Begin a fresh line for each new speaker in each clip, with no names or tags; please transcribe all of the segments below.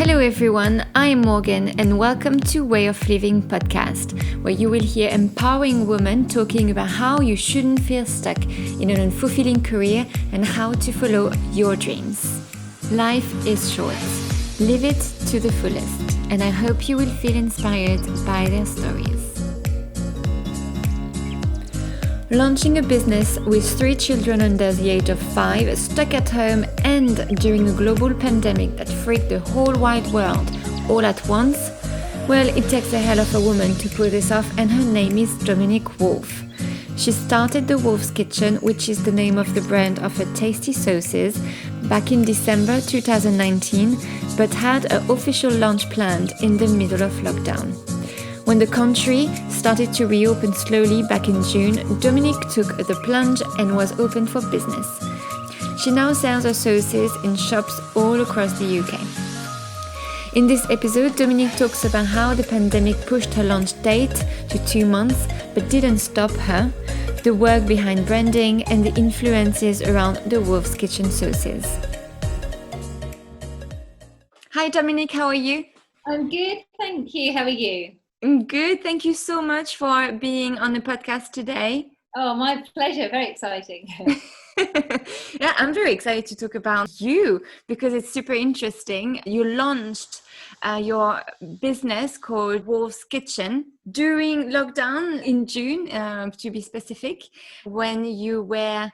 Hello everyone, I'm Morgan and welcome to Way of Living podcast, where you will hear empowering women talking about how you shouldn't feel stuck in an unfulfilling career and how to follow your dreams. Life is short. Live it to the fullest, and I hope you will feel inspired by their stories. Launching a business with 3 children under the age of 5, stuck at home and during a global pandemic that freaked the whole wide world all at once? Well, it takes a hell of a woman to pull this off, and her name is Dominique Woolf. She started the Woolf's Kitchen, which is the name of the brand of her tasty sauces, back in December 2019, but had an official launch planned in the middle of lockdown. When the country started to reopen slowly back in June, Dominique took the plunge and was open for business. She now sells her sauces in shops all across the UK. In this episode, Dominique talks about how the pandemic pushed her launch date to 2 months, but didn't stop her, the work behind branding, and the influences around the Woolf's Kitchen sauces. Hi Dominique, how are you?
I'm good, thank you. How are you?
I'm good. Thank you so much for being on the podcast today.
Oh, my pleasure. Very exciting.
Yeah, I'm very excited to talk about you because it's super interesting. You launched your business called Woolf's Kitchen during lockdown in June, to be specific, when you were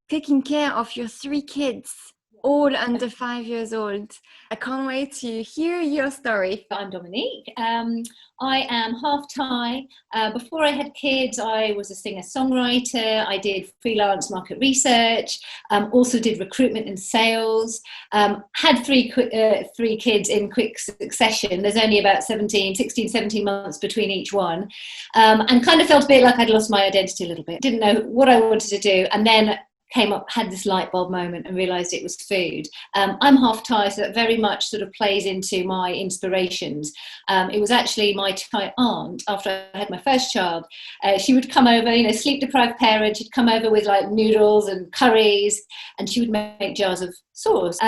taking care of your 3 kids, all under 5 years old. I can't wait to hear your story.
I'm Dominique. I am half Thai. Before I had kids, I was a singer-songwriter. I did freelance market research, also did recruitment and sales, had three kids in quick succession. There's only about 16, 17 months between each one, and kind of felt a bit like I'd lost my identity a little bit. Didn't know what I wanted to do, and then had this light bulb moment and realised it was food. I'm half Thai, so that very much sort of plays into my inspirations. It was actually my Thai aunt, after I had my first child. She would come over, sleep-deprived parent. She'd come over with like noodles and curries, and she would make jars of sauce.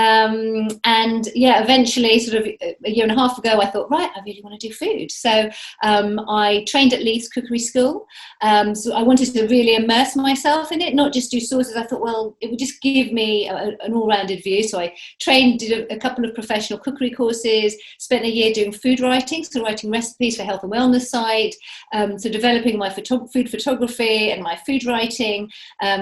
Eventually, sort of a year and a half ago, I thought, right, I really want to do food. So I trained at Leeds Cookery School. So I wanted to really immerse myself in it, not just do sauces. I thought, well, it would just give me an all-rounded view. So I trained, did a couple of professional cookery courses, spent a year doing food writing, so writing recipes for health and wellness site, so developing my food photography and my food writing,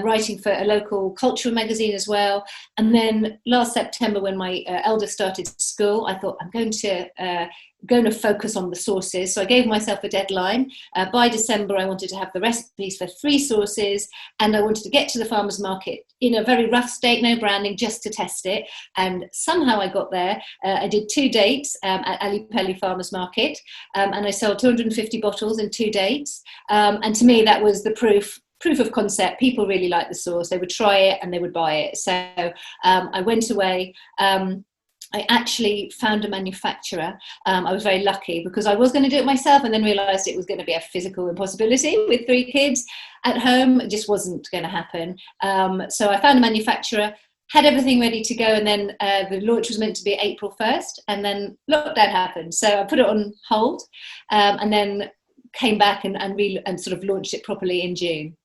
writing for a local cultural magazine as well. And then last September, when my eldest started school, I thought I'm going to focus on the sauces. So I gave myself a deadline. By December, I wanted to have the recipes for 3 sauces, and I wanted to get to the farmer's market in a very rough state, no branding, just to test it. And somehow I got there. I did 2 dates at Ali Pelli Farmer's Market, and I sold 250 bottles in 2 dates. And to me, that was the proof of concept. People really liked the sauce. They would try it and they would buy it. So I went away. I actually found a manufacturer. I was very lucky because I was going to do it myself, and then realised it was going to be a physical impossibility with 3 kids at home. It just wasn't going to happen. So I found a manufacturer, had everything ready to go, and then the launch was meant to be April 1st, and then lockdown happened. So I put it on hold, and then came back and sort of launched it properly in June.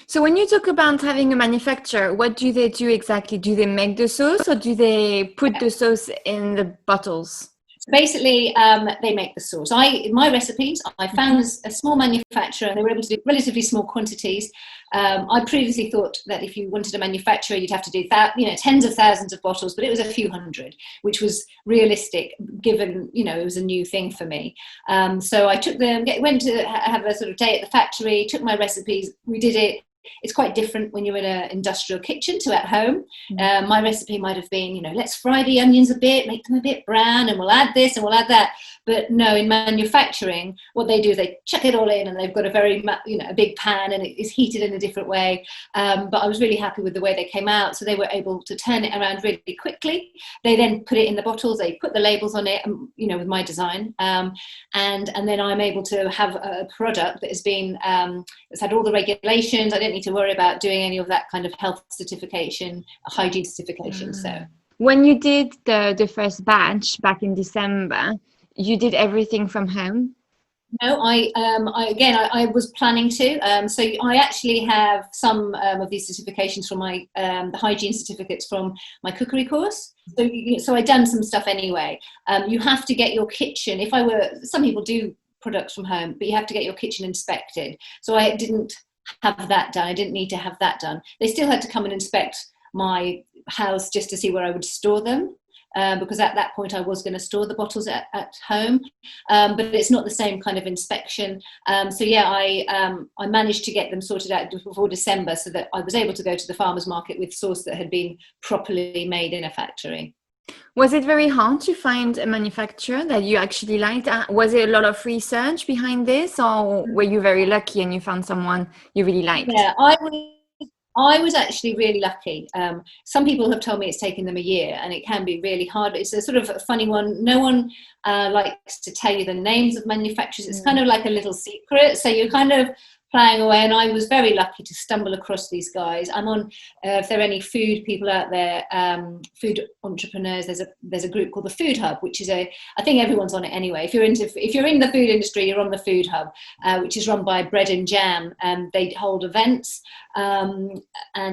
So when you talk about having a manufacturer, what do they do exactly? Do they make the sauce, or do they put the sauce in the bottles?
So basically, they make the sauce. My recipes, I found a small manufacturer, and they were able to do relatively small quantities. I previously thought that if you wanted a manufacturer, you'd have to do tens of thousands of bottles, but it was a few hundred, which was realistic given, it was a new thing for me. So I took them, went to have a sort of day at the factory, took my recipes, we did it. It's quite different when you're in an industrial kitchen to at home. My recipe might have been, let's fry the onions a bit, make them a bit brown, and we'll add this and we'll add that. But no, in manufacturing, what they do is they chuck it all in, and they've got a big pan, and it is heated in a different way. But I was really happy with the way they came out. So they were able to turn it around really quickly. They then put it in the bottles. They put the labels on it, with my design. And then I'm able to have a product that has been, that's had all the regulations. I don't need to worry about doing any of that kind of health certification, hygiene certification. So
When you did the first batch back in December, you did everything from home?
No, I was planning to. So I actually have some of these certifications from my the hygiene certificates from my cookery course. So I done some stuff anyway. You have to get your kitchen. If I were, some people do products from home, but you have to get your kitchen inspected. So I didn't have that done. I didn't need to have that done. They still had to come and inspect my house just to see where I would store them. Because at that point I was going to store the bottles at home, but it's not the same kind of inspection. So yeah, I managed to get them sorted out before December, so that I was able to go to the farmer's market with sauce that had been properly made in a factory.
Was it very hard to find a manufacturer that you actually liked? Was it a lot of research behind this, or were you very lucky and you found someone you really liked?
Yeah, I was actually really lucky. Some people have told me it's taken them a year, and it can be really hard. It's a sort of a funny one. No one likes to tell you the names of manufacturers. It's kind of like a little secret. So you're kind of playing away, and I was very lucky to stumble across these guys. I'm on, if there are any food people out there, food entrepreneurs, there's a group called the Food Hub, which is I think everyone's on it anyway. If you're in the food industry, you're on the Food Hub, which is run by Bread and Jam, and they hold events, and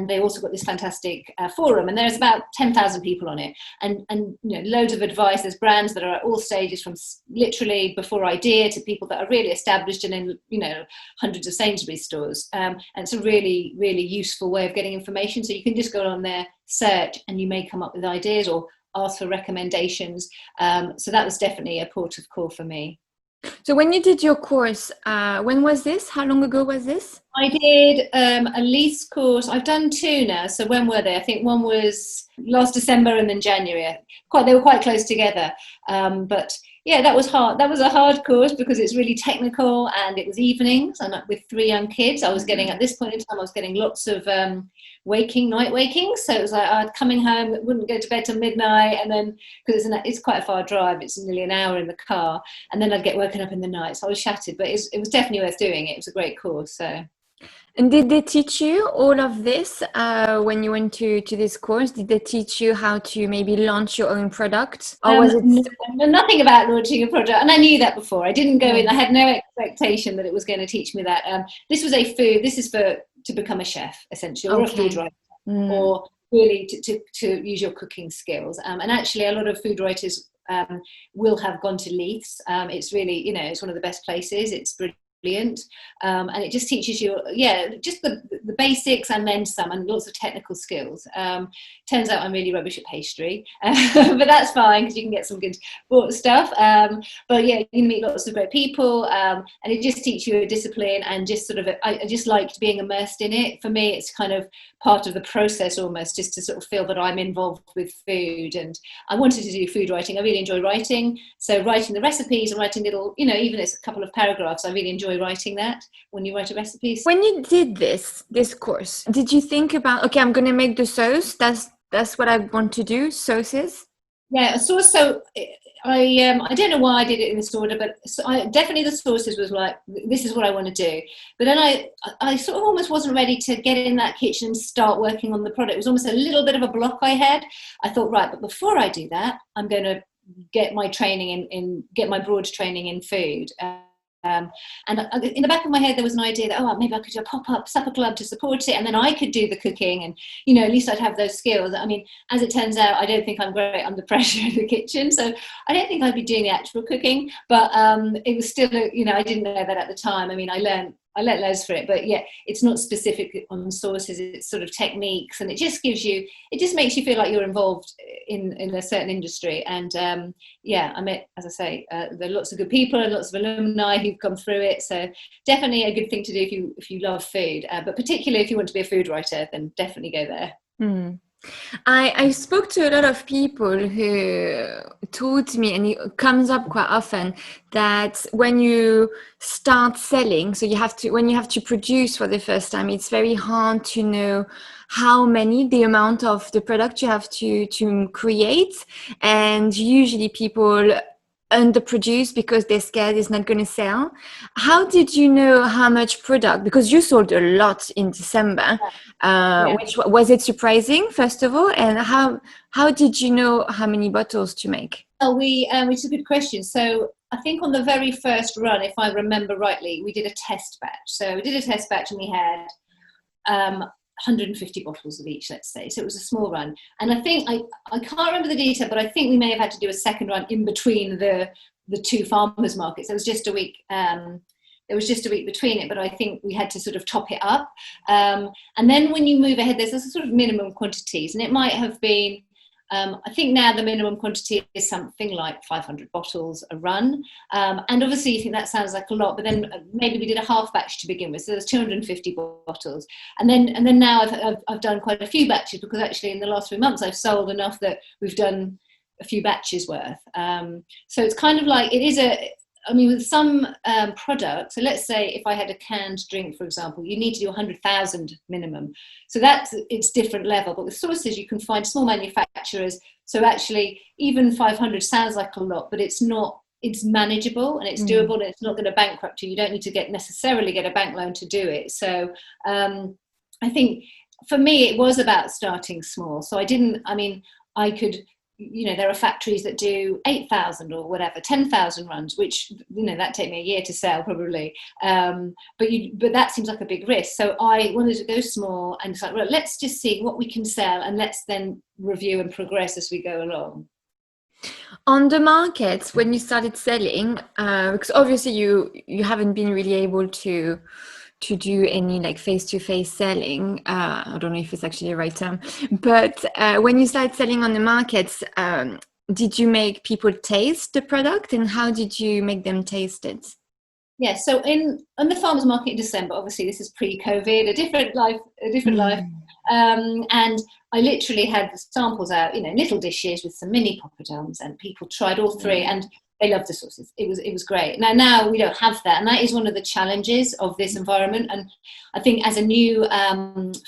they also got this fantastic forum, and there's about 10,000 people on it, and you know, loads of advice. There's brands that are at all stages, from literally before idea to people that are really established and in, you know, hundreds of Sainsbury's stores, and it's a really, really useful way of getting information. So you can just go on there, search, and you may come up with ideas or ask for recommendations. So that was definitely a port of call for me.
So when you did your course, when was this? How long ago was this?
I did a lease course. I've done two now. So when were they? I think one was last December and then January. They were quite close together. But yeah, that was hard. That was a hard course because it's really technical, and it was evenings. And with three young kids, I was getting, at this point in time, I was getting lots of night waking. So it was like I'd coming home, wouldn't go to bed till midnight, and then because it's quite a far drive, it's nearly an hour in the car, and then I'd get woken up in the night. So I was shattered, but it was definitely worth doing. It was a great course. So.
And did they teach you all of this when you went to this course? Did they teach you how to maybe launch your own product? Or was it
nothing about launching a product? And I knew that before. I didn't go in. I had no expectation that it was going to teach me that. This was this is to become a chef, essentially, or a food writer, or really to use your cooking skills. And actually, a lot of food writers will have gone to Leiths. It's really, you know, it's one of the best places. It's brilliant. And it just teaches you, just the basics and then some, and lots of technical skills. Turns out I'm really rubbish at pastry, but that's fine because you can get some good bought stuff. But yeah, you meet lots of great people, and it just teaches you a discipline, and just sort of, I just liked being immersed in it. For me, it's kind of part of the process almost, just to sort of feel that I'm involved with food. And I wanted to do food writing. I really enjoy writing. So writing the recipes and writing little, you know, even if it's a couple of paragraphs, I really enjoy writing that when you write a recipe.
When you did this course, did you think about, okay, I'm going to make the sauce. That's what I want to do, sauces?
Yeah, a sauce. So I don't know why I did it in this order, but definitely the sauces was like, this is what I want to do. But then I sort of almost wasn't ready to get in that kitchen and start working on the product. It was almost a little bit of a block I had. I thought, right, but before I do that, I'm going to get my training get my broad training in food. And in the back of my head, there was an idea that, maybe I could do a pop-up supper club to support it, and then I could do the cooking, and, you know, at least I'd have those skills. I mean, as it turns out, I don't think I'm great under pressure in the kitchen, so I don't think I'd be doing the actual cooking, but it was still, you know, I didn't know that at the time. I mean, I learned loads for it, but yeah, it's not specific on sauces, it's sort of techniques, and it just makes you feel like you're involved in a certain industry. And I met, as I say, there are lots of good people and lots of alumni who've gone through it, so definitely a good thing to do if you love food, but particularly if you want to be a food writer, then definitely go there.
I spoke to a lot of people who told me, and it comes up quite often, that when you start selling, so when you have to produce for the first time, it's very hard to know the amount of the product you have to create. And usually people underproduce because they're scared it's not going to sell. How did you know how much product? Because you sold a lot in December,
Yeah.
which was it surprising, first of all? And how did you know how many bottles to make?
Oh, which is a good question. So I think on the very first run, if I remember rightly, we did a test batch. So we did a test batch and we had 150 bottles of each, let's say. So it was a small run. And I think, I can't remember the detail, but I think we may have had to do a second run in between the two farmers markets. There was just a week. There was just a week between it, but I think we had to sort of top it up. And then when you move ahead, there's a sort of minimum quantities, and it might have been, I think now the minimum quantity is something like 500 bottles a run. And obviously you think that sounds like a lot, but then maybe we did a half batch to begin with. So there's 250 bottles. And then now I've done quite a few batches, because actually in the last 3 months I've sold enough that we've done a few batches worth. So it's kind of like, with some products, so let's say if I had a canned drink, for example, you need to do 100,000 minimum. So it's different level. But with sauces, you can find small manufacturers. So actually, even 500 sounds like a lot, but it's not. It's manageable and it's doable, and it's not going to bankrupt you. You don't need to necessarily get a bank loan to do it. So I think for me, it was about starting small. So I could. There are factories that do 8,000 or whatever, 10,000 runs, which, that take me a year to sell probably. But that seems like a big risk. So I wanted to go small, and it's like, well, let's just see what we can sell, and let's then review and progress as we go along.
On the markets, when you started selling, because obviously you haven't been really able to do any like face-to-face selling. I don't know if it's actually the right term, but when you started selling on the markets, did you make people taste the product, and how did you make them taste it?
Yeah, so on the farmers market in December, obviously this is pre-COVID, a different life. And I literally had the samples out, little dishes with some mini poppadoms, and people tried all three, and they loved the sauces. It was great. Now we don't have that, and that is one of the challenges of this environment. And I think as a new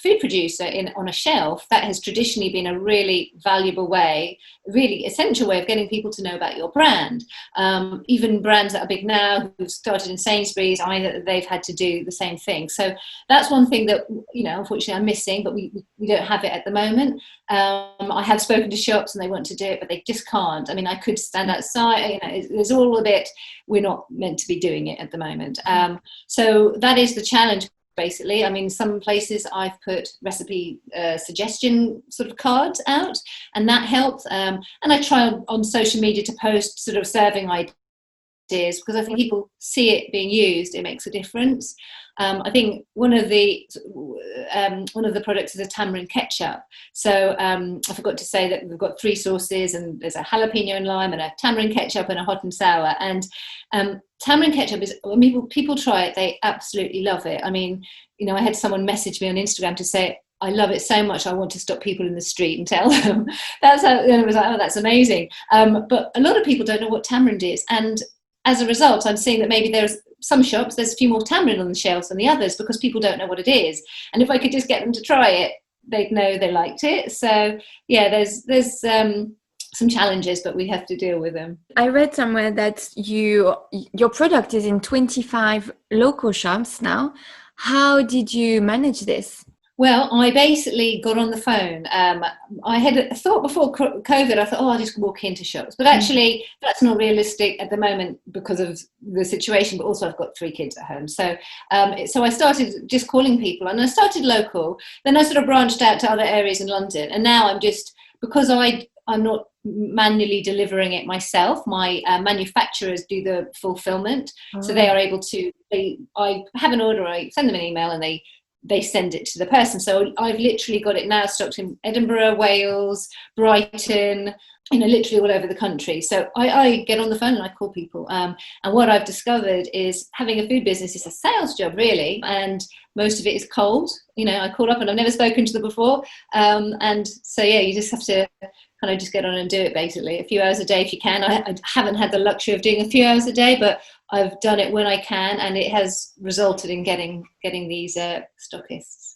food producer on a shelf, that has traditionally been a really valuable way, really essential way of getting people to know about your brand. Even brands that are big now, who've started in Sainsbury's, they've had to do the same thing. So that's one thing that, unfortunately I'm missing, but we don't have it at the moment. I have spoken to shops and they want to do it, but they just can't. I could stand outside, there's all of it. We're not meant to be doing it at the moment. So that is the challenge, basically. Some places I've put recipe suggestion sort of cards out, and that helps. And I try on social media to post sort of serving ideas, because I think people see it being used, it makes a difference. I think one of the products is a tamarind ketchup. So I forgot to say that we've got 3 sauces, and there's a jalapeno and lime, and a tamarind ketchup, and a hot and sour. And tamarind ketchup is, when people try it, they absolutely love it. I had someone message me on Instagram to say, I love it so much, I want to stop people in the street and tell them. That's how, and it was like, oh, that's amazing. But a lot of people don't know what tamarind is, and as a result, I'm seeing that maybe there's some shops, there's a few more tamarind on the shelves than the others, because people don't know what it is. And if I could just get them to try it, they'd know they liked it. So yeah, there's some challenges, but we have to deal with them.
I read somewhere that your product is in 25 local shops now. How did you manage this?
Well, I basically got on the phone. I had a thought before COVID, I thought, I'll just walk into shops. But actually, that's not realistic at the moment because of the situation, but also I've got 3 kids at home. So I started just calling people, and I started local. Then I sort of branched out to other areas in London. And now I'm just, because I'm not manually delivering it myself, my manufacturers do the fulfillment. So they are able to, I have an order, I send them an email, and they send it to the person. So I've literally got it now stocked in Edinburgh, Wales, Brighton, literally all over the country. So I get on the phone and I call people. And what I've discovered is having a food business is a sales job, really. And most of it is cold. I call up and I've never spoken to them before. And so, yeah, you just have to kind of just get on and do it, basically. A few hours a day if you can. I haven't had the luxury of doing a few hours a day, but I've done it when I can, and it has resulted in getting these stockists.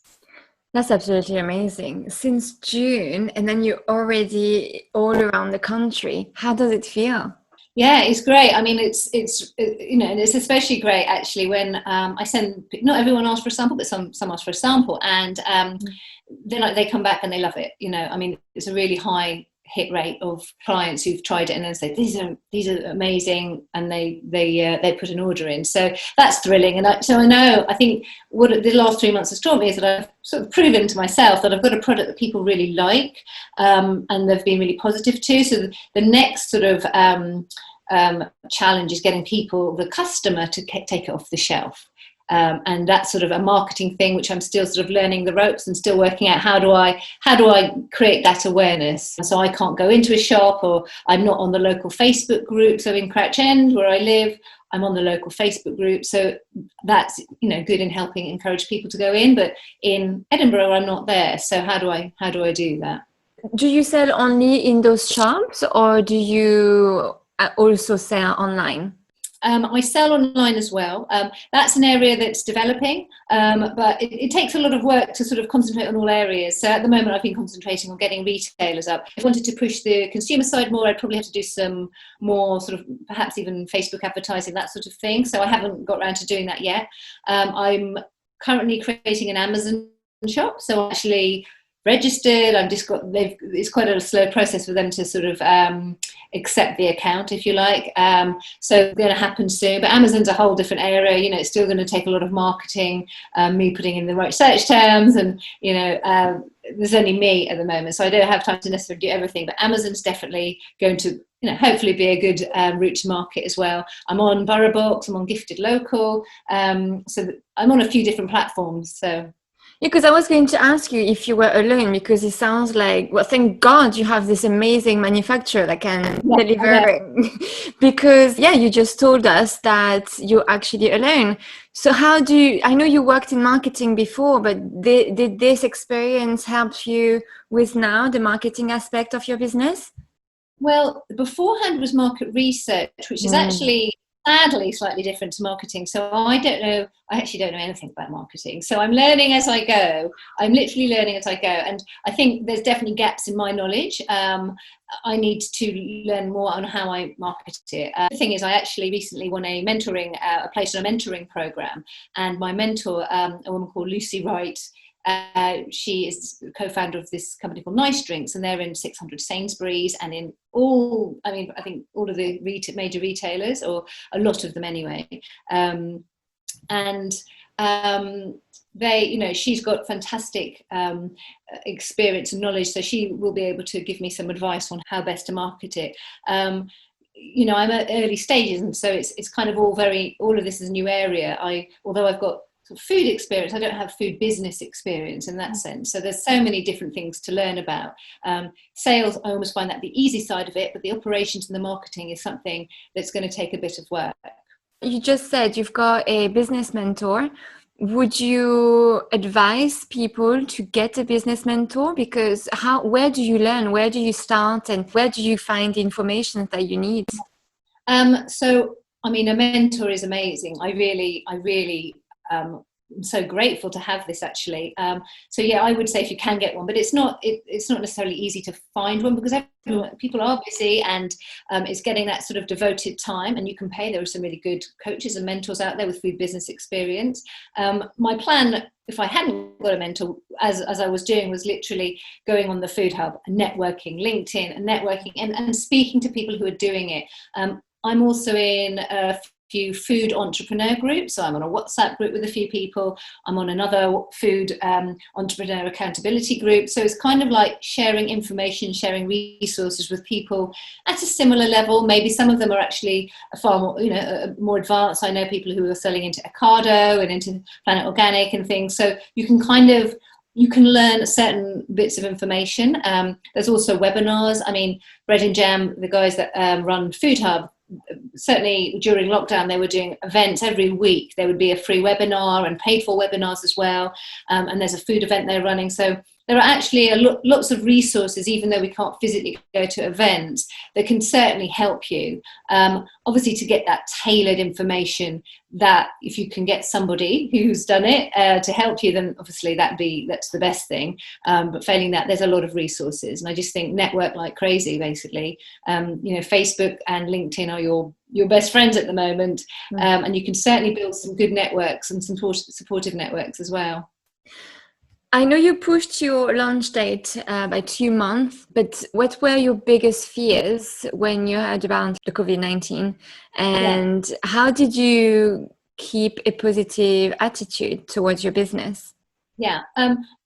That's absolutely amazing. Since June, and then you're already all around the country. How does it feel?
Yeah, it's great. I mean, and it's especially great actually when I send. Not everyone asks for a sample, but some ask for a sample, and then they come back and they love it. I mean, it's a really high hit rate of clients who've tried it and then say these are amazing, and they put an order in. So that's thrilling. And I think what the last 3 months has taught me is that I've sort of proven to myself that I've got a product that people really like, and they've been really positive too. So the next sort of challenge is getting the customer to take it off the shelf. And that's sort of a marketing thing, which I'm still sort of learning the ropes and still working out how do I create that awareness. So I can't go into a shop, or I'm not on the local Facebook group. So in Crouch End, where I live, I'm on the local Facebook group. So that's good in helping encourage people to go in. But in Edinburgh, I'm not there. So how do I do that?
Do you sell only in those shops, or do you also sell online?
I sell online as well. That's an area that's developing, but it takes a lot of work to sort of concentrate on all areas. So at the moment, I've been concentrating on getting retailers up. If I wanted to push the consumer side more, I'd probably have to do some more sort of perhaps even Facebook advertising, that sort of thing. So I haven't got around to doing that yet. I'm currently creating an Amazon shop. So actually registered. It's quite a slow process for them to sort of accept the account, if you like. So going to happen soon. But Amazon's a whole different area. It's still going to take a lot of marketing, me putting in the right search terms, and there's only me at the moment, so I don't have time to necessarily do everything. But Amazon's definitely going to hopefully be a good route to market as well. I'm on Borough Box, I'm on Gifted Local, so I'm on a few different platforms. So.
Yeah, because I was going to ask you if you were alone, because it sounds like, well, thank God you have this amazing manufacturer that can deliver. Because, you just told us that you're actually alone. So I know you worked in marketing before, but did this experience help you with now the marketing aspect of your business?
Well, beforehand was market research, which is actually sadly slightly different to marketing. So I actually don't know anything about marketing. So I'm learning as I go. I'm literally learning as I go. And I think there's definitely gaps in my knowledge. I need to learn more on how I market it. The thing is, I actually recently won a place on a mentoring program. And my mentor, a woman called Lucy Wright, she is co-founder of this company called Nice Drinks, and they're in 600 Sainsbury's and in I think all of the major retailers, or a lot of them anyway. She's got fantastic experience and knowledge, so she will be able to give me some advice on how best to market it. I'm at early stages, and so it's kind of all of this is a new area. Although I've got food experience, I don't have food business experience in that sense. So there's so many different things to learn about. Sales, I almost find that the easy side of it, but the operations and the marketing is something that's going to take a bit of work.
You just said you've got a business mentor. Would you advise people to get a business mentor? Because where do you learn? Where do you start? And where do you find the information that you need?
So, I mean, a mentor is amazing. I really I'm so grateful to have this actually. So I would say if you can get one, but it's not necessarily easy to find one, because people are busy, and it's getting that sort of devoted time, and you can pay. There are some really good coaches and mentors out there with food business experience. My plan, if I hadn't got a mentor, as I was doing, was literally going on the Food Hub and networking, LinkedIn and networking, and speaking to people who are doing it. I'm also in a few food entrepreneur groups. So I'm on a WhatsApp group with a few people. I'm on another food entrepreneur accountability group. So it's kind of like sharing information, sharing resources with people at a similar level. Maybe some of them are actually far more, more advanced. I know people who are selling into Ocado and into Planet Organic and things. So you can learn certain bits of information. There's also webinars. I mean, Bread and Jam, the guys that run Food Hub, certainly during lockdown, they were doing events every week. There would be a free webinar and paid for webinars as well. And there's a food event they're running. So there are actually lots of resources, even though we can't physically go to events, that can certainly help you. Obviously, to get that tailored information, that if you can get somebody who's done it to help you, then obviously that's the best thing. But failing that, there's a lot of resources, and I just think network like crazy. Basically, Facebook and LinkedIn are your best friends at the moment, and you can certainly build some good networks and some supportive networks as well.
I know you pushed your launch date by 2 months, but what were your biggest fears when you heard about the COVID-19? And how did you keep a positive attitude towards your business?
Yeah,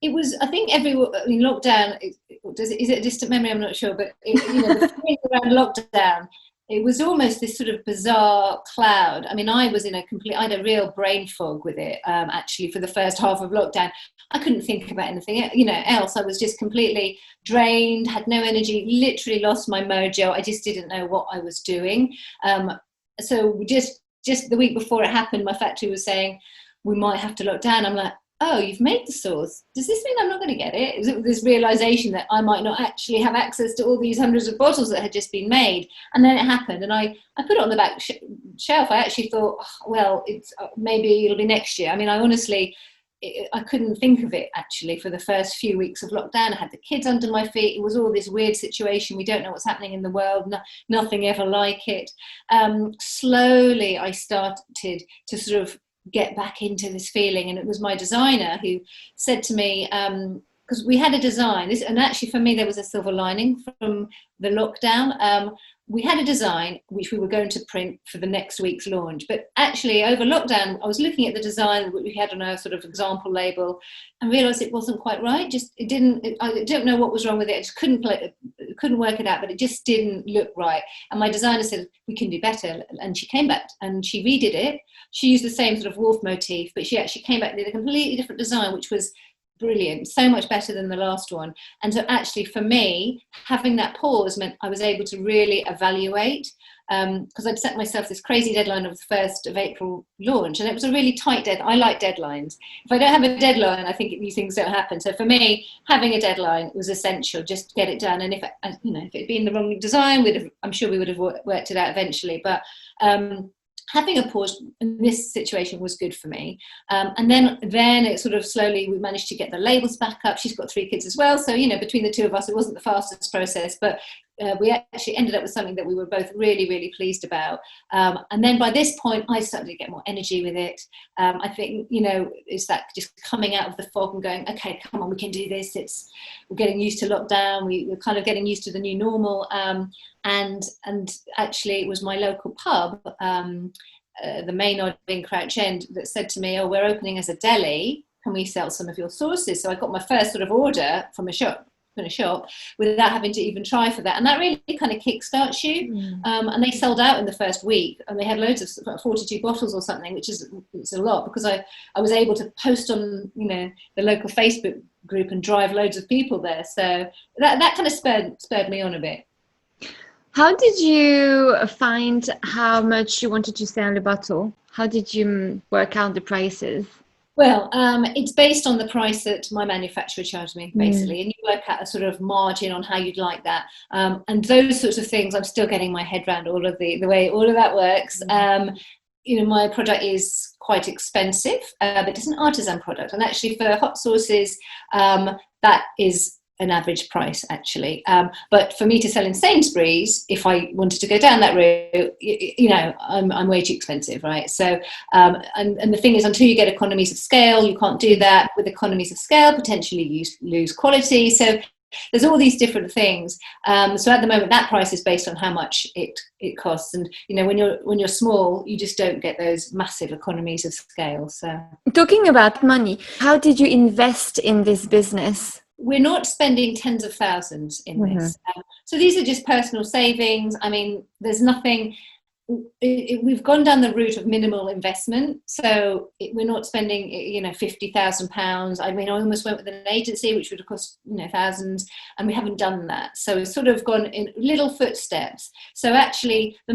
it was, I think lockdown, is it a distant memory? I'm not sure, but the feeling around lockdown, it was almost this sort of bizarre cloud. I mean, I had a real brain fog with it, actually, for the first half of lockdown. I couldn't think about anything, else. I was just completely drained, had no energy, literally lost my mojo. I just didn't know what I was doing. So just the week before it happened, my factory was saying, we might have to lock down. I'm like, oh, you've made the sauce. Does this mean I'm not going to get it? It was this realization that I might not actually have access to all these hundreds of bottles that had just been made. And then it happened, and I put it on the back shelf. I actually thought, well, maybe it'll be next year. I mean, I couldn't think of it actually for the first few weeks of lockdown. I had the kids under my feet. It was all this weird situation. We don't know what's happening in the world. Nothing ever like it. Slowly, I started to sort of get back into this feeling, and it was my designer who said to me, because we had a design, and actually for me there was a silver lining from the lockdown. We had a design which we were going to print for the next week's launch, but actually over lockdown I was looking at the design that we had on a sort of example label and realised it wasn't quite right. I don't know what was wrong with it. I just couldn't work it out, but it just didn't look right. And my designer said, we can do better. And she came back and she redid it. She used the same sort of wolf motif, but she actually came back and did a completely different design, which was brilliant, so much better than the last one. And so actually for me, having that pause meant I was able to really evaluate, because I'd set myself this crazy deadline of the 1st of April launch, and it was a really tight deadline. I like deadlines. If I don't have a deadline, I think these things don't happen. So for me, having a deadline was essential, just to get it done. And if it'd been the wrong design, I'm sure we would have worked it out eventually. But having a pause in this situation was good for me. And then it sort of slowly, we managed to get the labels back up. She's got 3 kids as well. So, between the two of us, it wasn't the fastest process, but we actually ended up with something that we were both really, really pleased about. And then by this point, I started to get more energy with it. I think, it's that just coming out of the fog and going, okay, come on, we can do this. We're getting used to lockdown. We're kind of getting used to the new normal. And actually, it was my local pub, the Maynard in Crouch End, that said to me, oh, we're opening as a deli. Can we sell some of your sauces? So I got my first sort of order from a shop without having to even try for that, and that really kind of kickstarts you. And they sold out in the first week, and they had loads of 42 bottles or something, which is a lot, because I was able to post on the local Facebook group and drive loads of people there. So that kind of spurred me on a bit.
How did you find how much you wanted to sell a bottle? How did you work out the prices?
Well, it's based on the price that my manufacturer charged me, basically, and you work out a sort of margin on how you'd like that. And those sorts of things, I'm still getting my head around all of the way all of that works. My product is quite expensive, but it's an artisan product. And actually for hot sauces, that is an average price, actually. But for me to sell in Sainsbury's, if I wanted to go down that route, I'm way too expensive, right? So, and the thing is, until you get economies of scale, you can't do that. With economies of scale, potentially you lose quality. So there's all these different things. So at the moment, that price is based on how much it costs. And when you're small, you just don't get those massive economies of scale. So
talking about money, how did you invest in this business?
We're not spending tens of thousands in this. So these are just personal savings. I mean, there's nothing. we've gone down the route of minimal investment, so we're not spending, £50,000. I mean, I almost went with an agency, which would have cost, thousands, and we haven't done that. So it's sort of gone in little footsteps. So actually, the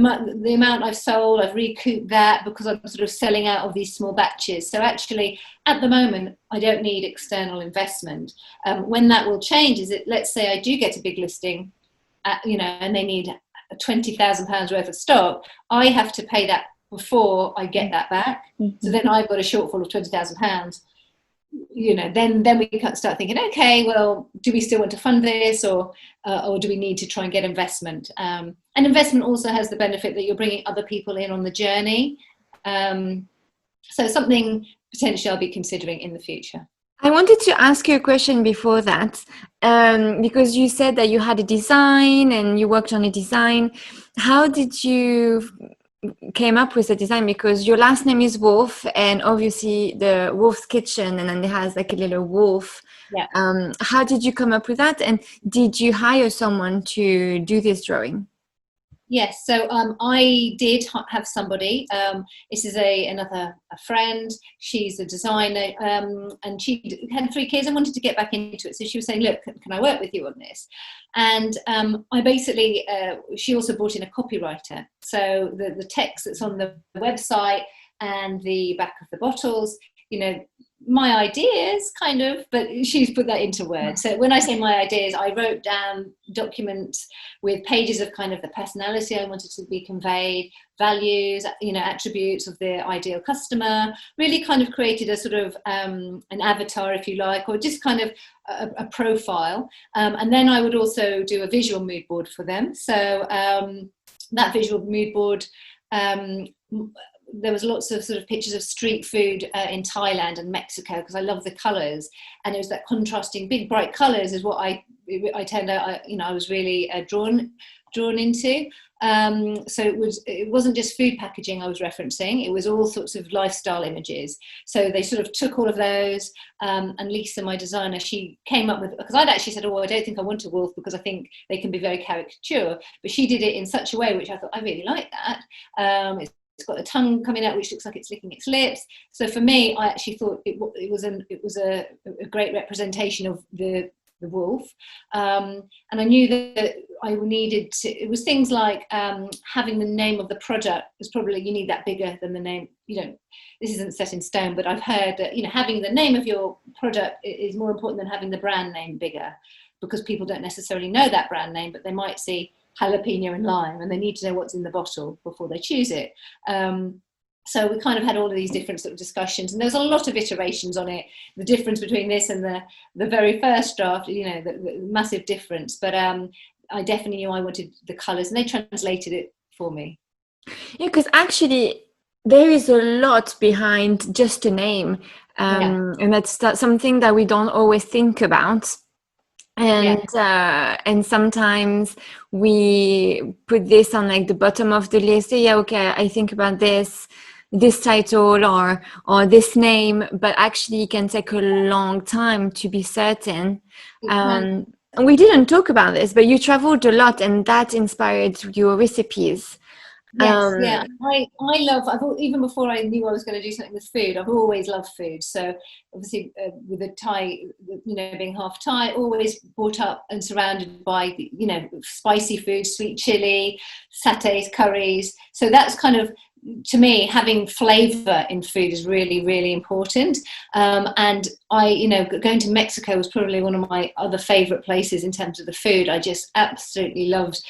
amount I've sold, I've recouped that because I'm sort of selling out of these small batches. So actually, at the moment, I don't need external investment. When that will change is that, let's say I do get a big listing, and they need £20,000 worth of stock, I have to pay that before I get that back. Mm-hmm. So then I've got a shortfall of £20,000. Then we can start thinking, okay, well, do we still want to fund this, or do we need to try and get investment? And investment also has the benefit that you're bringing other people in on the journey. So something potentially I'll be considering in the future.
I wanted to ask you a question before that, because you said that you had a design and you worked on a design. How did you came up with the design? Because your last name is Woolf, and obviously the Wolf's Kitchen, and then it has like a little wolf.
Yeah.
How did you come up with that? And did you hire someone to do this drawing?
Yes, so I did have somebody. This is another friend. She's a designer, and she had 3 kids and wanted to get back into it. So she was saying, "Look, can I work with you on this?" And I basically, she also brought in a copywriter. So the text that's on the website and the back of the bottles, my ideas kind of, but she's put that into words. So when I say my ideas, I wrote down documents with pages of kind of the personality I wanted to be conveyed, values, attributes of the ideal customer, really kind of created a sort of an avatar, if you like, or just kind of a profile. And then I would also do a visual mood board for them. So that visual mood board, there was lots of sort of pictures of street food in Thailand and Mexico, because I love the colours, and it was that contrasting big bright colours is what I turned out I was really drawn into. So it wasn't just food packaging I was referencing, it was all sorts of lifestyle images. So they sort of took all of those, and Lisa, my designer, she came up with, because I'd actually said, I don't think I want a wolf because I think they can be very caricature, but she did it in such a way which I thought, I really like that. It's got a tongue coming out which looks like it's licking its lips. So for me, I actually thought it was a great representation of the wolf, and I knew that I needed to. It was things like having the name of the product was probably, you need that bigger than the name. This isn't set in stone, but I've heard that having the name of your product is more important than having the brand name bigger, because people don't necessarily know that brand name, but they might see jalapeno and lime, and they need to know what's in the bottle before they choose it. So we kind of had all of these different sort of discussions, and there's a lot of iterations on it. The difference between this and the very first draft, the massive difference. But I definitely knew I wanted the colours, and they translated it for me.
Yeah, because actually there is a lot behind just a name, and that's something that we don't always think about. And sometimes we put this on like the bottom of the list. Yeah, okay, I think about this title or this name, but actually it can take a long time to be certain. And we didn't talk about this, but you traveled a lot, and that inspired your recipes.
Yes, I love, even before I knew I was going to do something with food, I've always loved food. So obviously with the Thai, being half Thai, always brought up and surrounded by, spicy food, sweet chili, satays, curries. So that's kind of, to me, having flavour in food is really, really important. And going to Mexico was probably one of my other favourite places in terms of the food. I just absolutely loved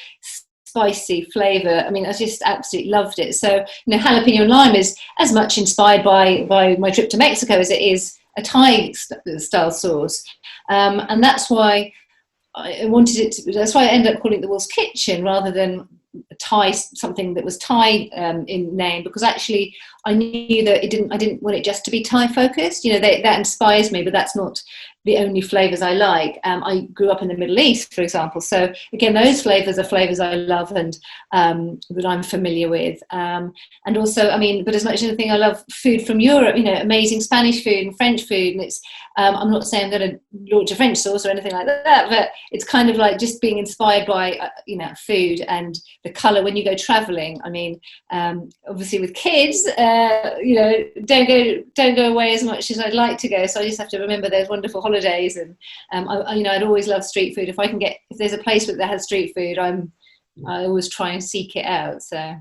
spicy flavour. I mean, I just absolutely loved it. So, jalapeno and lime is as much inspired by my trip to Mexico as it is a Thai style sauce. And that's why I wanted it to, that's why I ended up calling it the Wolf's Kitchen rather than Thai, something that was Thai in name, because actually I knew that I didn't want it just to be Thai focused. That inspires me, but that's not the only flavors I like. I grew up in the Middle East, for example. So again, those flavors are flavors I love and that I'm familiar with. And also, I mean, but as much as anything, I love food from Europe, you know, amazing Spanish food and French food. And it's, I'm not saying I'm going to launch a French sauce or anything like that, but it's kind of like just being inspired by, you know, food and the color when you go traveling. I mean, obviously with kids, you know, don't go away as much as I'd like to go. So I just have to remember those wonderful holidays. And, you know, I'd always love street food. If there's a place that has street food, I always try and seek it out. So.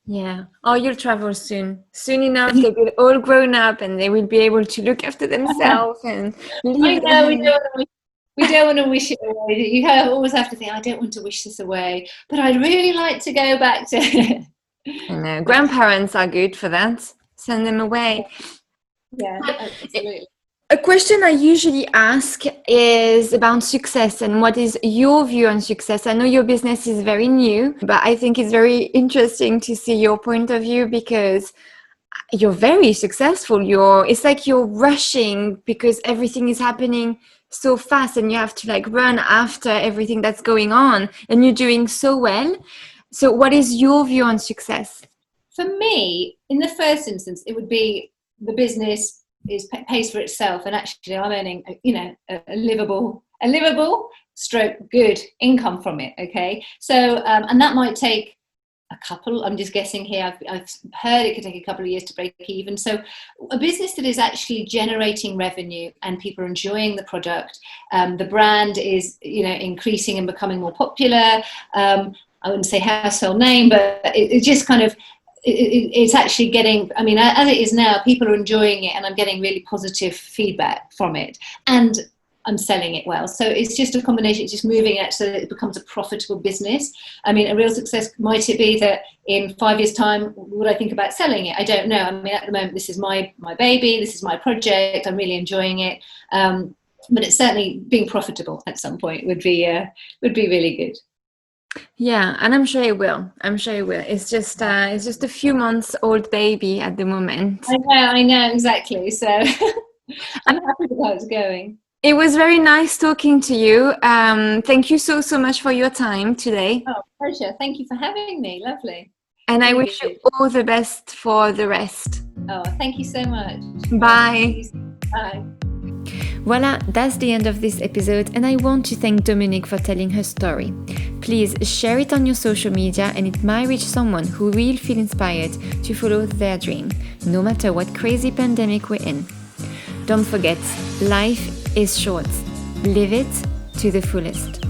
Yeah. Oh, you'll travel soon. Soon enough, they'll be all grown up and they will be able to look after themselves and
I know, we don't want to wish it away. You always have to think, I don't want to wish this away, but I'd really like to go back to it.
I know. Grandparents are good for that. Send them away.
Yeah, absolutely.
A question I usually ask is about success and what is your view on success? I know your business is very new, but I think it's very interesting to see your point of view because you're very successful. It's like you're rushing because everything is happening so fast and you have to like run after everything that's going on and you're doing so well. So what is your view on success?
For me, in the first instance, it would be the business pays for itself, and actually I'm earning, you know, a livable stroke good income from it. Okay, so and that might take a couple. I'm just guessing here. I've heard it could take a couple of years to break even. So a business that is actually generating revenue and people are enjoying the product, the brand is, you know, increasing and becoming more popular. I wouldn't say household name, but it just kind of. It's actually getting, I mean, as it is now, people are enjoying it and I'm getting really positive feedback from it and I'm selling it well. So it's just a combination, it's just moving it so that it becomes a profitable business. I mean, a real success, might it be that in 5 years' time, would I think about selling it? I don't know. I mean, at the moment, this is my baby, this is my project, I'm really enjoying it. But it's certainly being profitable at some point would be really good.
Yeah, and I'm sure it will. It's just a few months old baby at the moment.
I know, exactly. So I'm happy with how it's going.
It was very nice talking to you. Thank you so much for your time today.
Oh, pleasure. Thank you for having me. Lovely.
And I wish you all the best for the rest.
Oh, thank you so much.
Bye.
Bye.
Voila, that's the end of this episode, and I want to thank Dominique for telling her story. Please share it on your social media and it might reach someone who will feel inspired to follow their dream, no matter what crazy pandemic we're in. Don't forget, life is short. Live it to the fullest.